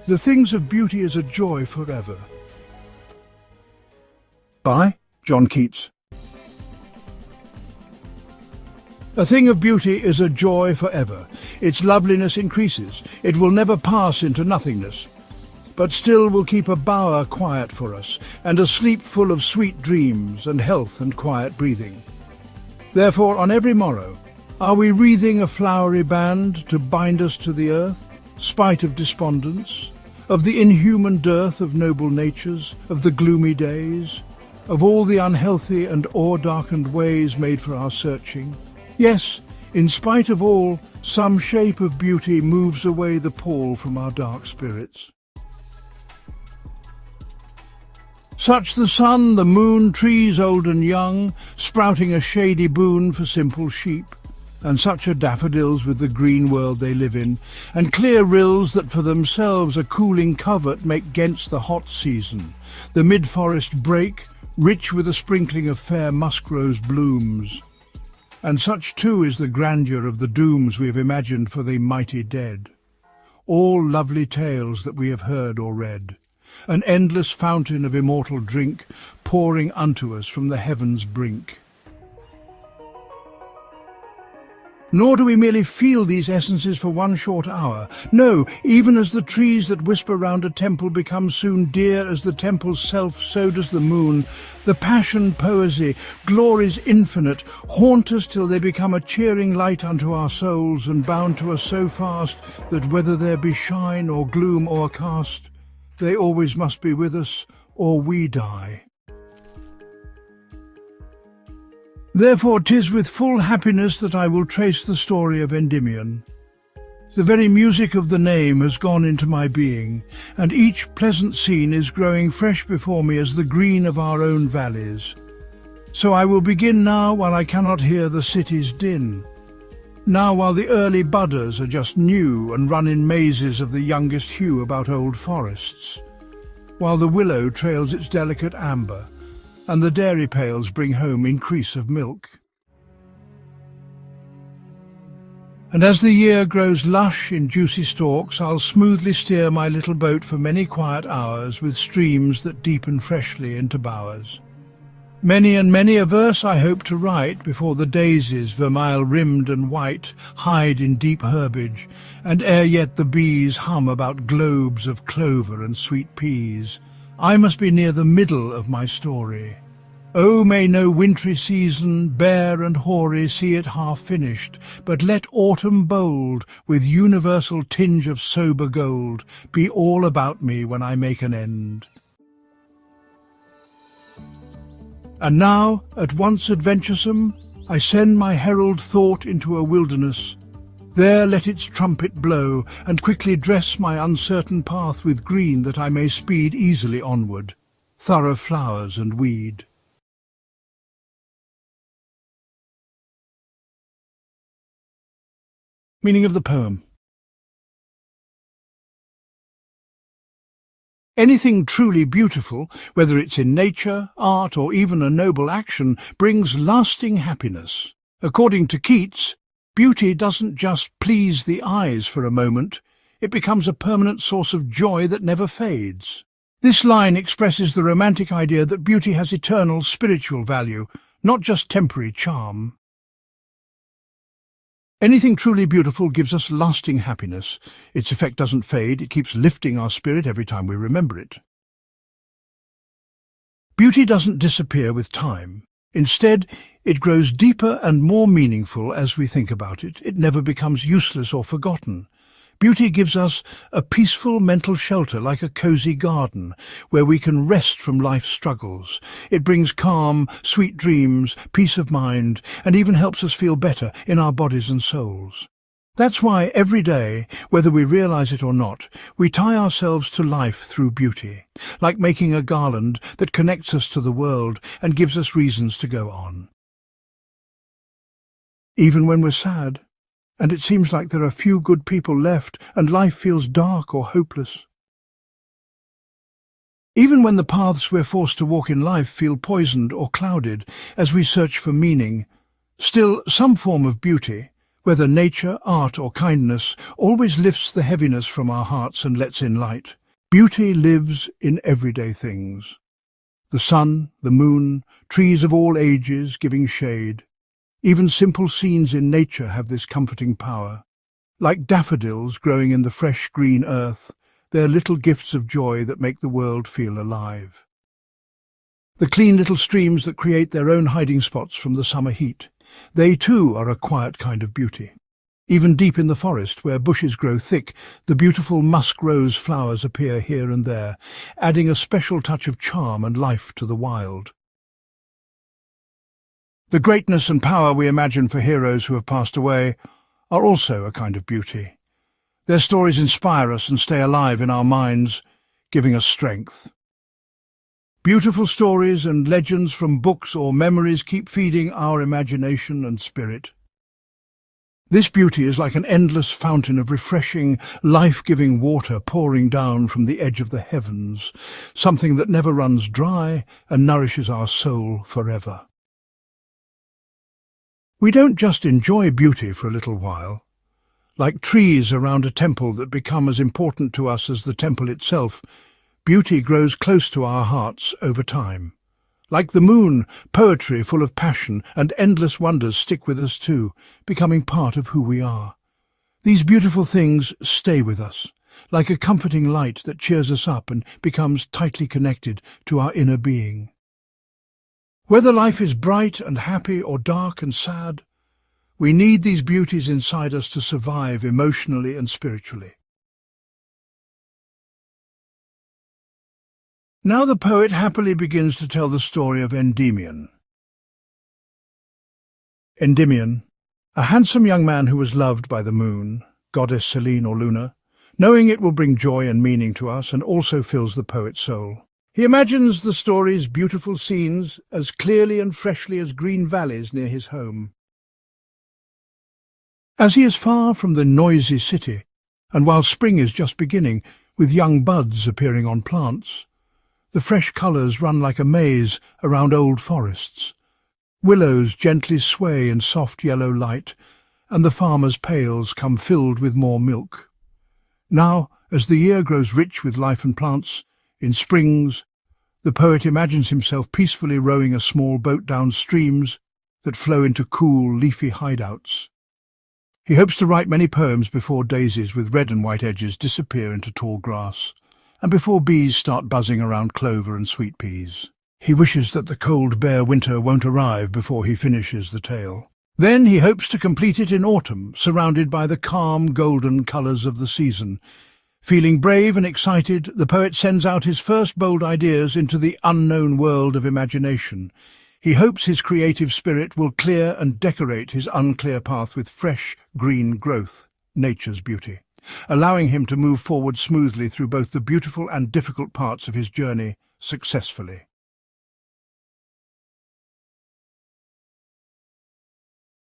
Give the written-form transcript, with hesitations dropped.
The things of beauty is a joy forever. By John Keats. A thing of beauty is a joy forever. Its loveliness increases. It will never pass into nothingness, but still will keep a bower quiet for us, and a sleep full of sweet dreams and health and quiet breathing. Therefore, on every morrow, are we wreathing a flowery band to bind us to the earth, spite of despondence, of the inhuman dearth of noble natures, of the gloomy days, of all the unhealthy and o'er-darkened ways made for our searching. Yes, in spite of all, some shape of beauty moves away the pall from our dark spirits. Such the sun, the moon, trees old and young, sprouting a shady boon for simple sheep, and such are daffodils with the green world they live in, and clear rills that for themselves a cooling covert make 'gainst the hot season, the mid-forest brake, rich with a sprinkling of fair musk-rose blooms. And such too is the grandeur of the dooms we have imagined for the mighty dead. All lovely tales that we have heard or read, an endless fountain of immortal drink pouring unto us from the heavens' brink. Nor do we merely feel these essences for one short hour. No, even as the trees that whisper round a temple become soon dear as the temple's self, so does the moon. The passion, poesy, glories infinite, haunt us till they become a cheering light unto our souls, and bound to us so fast that whether there be shine or gloom o'ercast, they always must be with us, or we die. Therefore 'tis with full happiness that I will trace the story of Endymion. The very music of the name has gone into my being, and each pleasant scene is growing fresh before me as the green of our own valleys. So I will begin now while I cannot hear the city's din, now while the early budders are just new and run in mazes of the youngest hue about old forests, while the willow trails its delicate amber, and the dairy pails bring home increase of milk. And as the year grows lush in juicy stalks, I'll smoothly steer my little boat for many quiet hours with streams that deepen freshly into bowers. Many and many a verse I hope to write before the daisies, vermeil-rimmed and white, hide in deep herbage, and ere yet the bees hum about globes of clover and sweet peas. I must be near the middle of my story. Oh, may no wintry season, bare and hoary, see it half finished, but let autumn bold, with universal tinge of sober gold, be all about me when I make an end. And now, at once adventuresome, I send my herald thought into a wilderness. There let its trumpet blow, and quickly dress my uncertain path with green, that I may speed easily onward, thorough flowers and weed. Meaning of the poem. Anything truly beautiful, whether it's in nature, art, or even a noble action, brings lasting happiness. According to Keats, beauty doesn't just please the eyes for a moment, it becomes a permanent source of joy that never fades. This line expresses the romantic idea that beauty has eternal spiritual value, not just temporary charm. Anything truly beautiful gives us lasting happiness. Its effect doesn't fade, it keeps lifting our spirit every time we remember it. Beauty doesn't disappear with time. Instead, it grows deeper and more meaningful as we think about it. It never becomes useless or forgotten. Beauty gives us a peaceful mental shelter, like a cozy garden, where we can rest from life's struggles. It brings calm, sweet dreams, peace of mind, and even helps us feel better in our bodies and souls. That's why every day, whether we realize it or not, we tie ourselves to life through beauty, like making a garland that connects us to the world and gives us reasons to go on. Even when we're sad, and it seems like there are few good people left, and life feels dark or hopeless. Even when the paths we're forced to walk in life feel poisoned or clouded as we search for meaning, still some form of beauty, Whether nature, art or kindness, always lifts the heaviness from our hearts and lets in light. Beauty lives in everyday things. The sun, the moon, trees of all ages giving shade. Even simple scenes in nature have this comforting power. Like daffodils growing in the fresh green earth, they're little gifts of joy that make the world feel alive. The clean little streams that create their own hiding spots from the summer heat. They too are a quiet kind of beauty. Even deep in the forest, where bushes grow thick, the beautiful musk rose flowers appear here and there, adding a special touch of charm and life to the wild. The greatness and power we imagine for heroes who have passed away are also a kind of beauty. Their stories inspire us and stay alive in our minds, giving us strength. Beautiful stories and legends from books or memories keep feeding our imagination and spirit. This beauty is like an endless fountain of refreshing, life-giving water pouring down from the edge of the heavens, something that never runs dry and nourishes our soul forever. We don't just enjoy beauty for a little while. Like trees around a temple that become as important to us as the temple itself, beauty grows close to our hearts over time. Like the moon, poetry full of passion and endless wonders stick with us too, becoming part of who we are. These beautiful things stay with us, like a comforting light that cheers us up and becomes tightly connected to our inner being. Whether life is bright and happy or dark and sad, we need these beauties inside us to survive emotionally and spiritually. Now the poet happily begins to tell the story of Endymion. Endymion, a handsome young man who was loved by the moon, goddess Selene or Luna, knowing it will bring joy and meaning to us and also fills the poet's soul. He imagines the story's beautiful scenes as clearly and freshly as green valleys near his home. As he is far from the noisy city, and while spring is just beginning, with young buds appearing on plants, the fresh colours run like a maze around old forests. Willows gently sway in soft yellow light, and the farmer's pails come filled with more milk. Now, as the year grows rich with life and plants, in springs, the poet imagines himself peacefully rowing a small boat down streams that flow into cool, leafy hideouts. He hopes to write many poems before daisies with red and white edges disappear into tall grass, and before bees start buzzing around clover and sweet peas. He wishes that the cold, bare winter won't arrive before he finishes the tale. Then he hopes to complete it in autumn, surrounded by the calm, golden colours of the season. Feeling brave and excited, the poet sends out his first bold ideas into the unknown world of imagination. He hopes his creative spirit will clear and decorate his unclear path with fresh, green growth, nature's beauty, allowing him to move forward smoothly through both the beautiful and difficult parts of his journey successfully.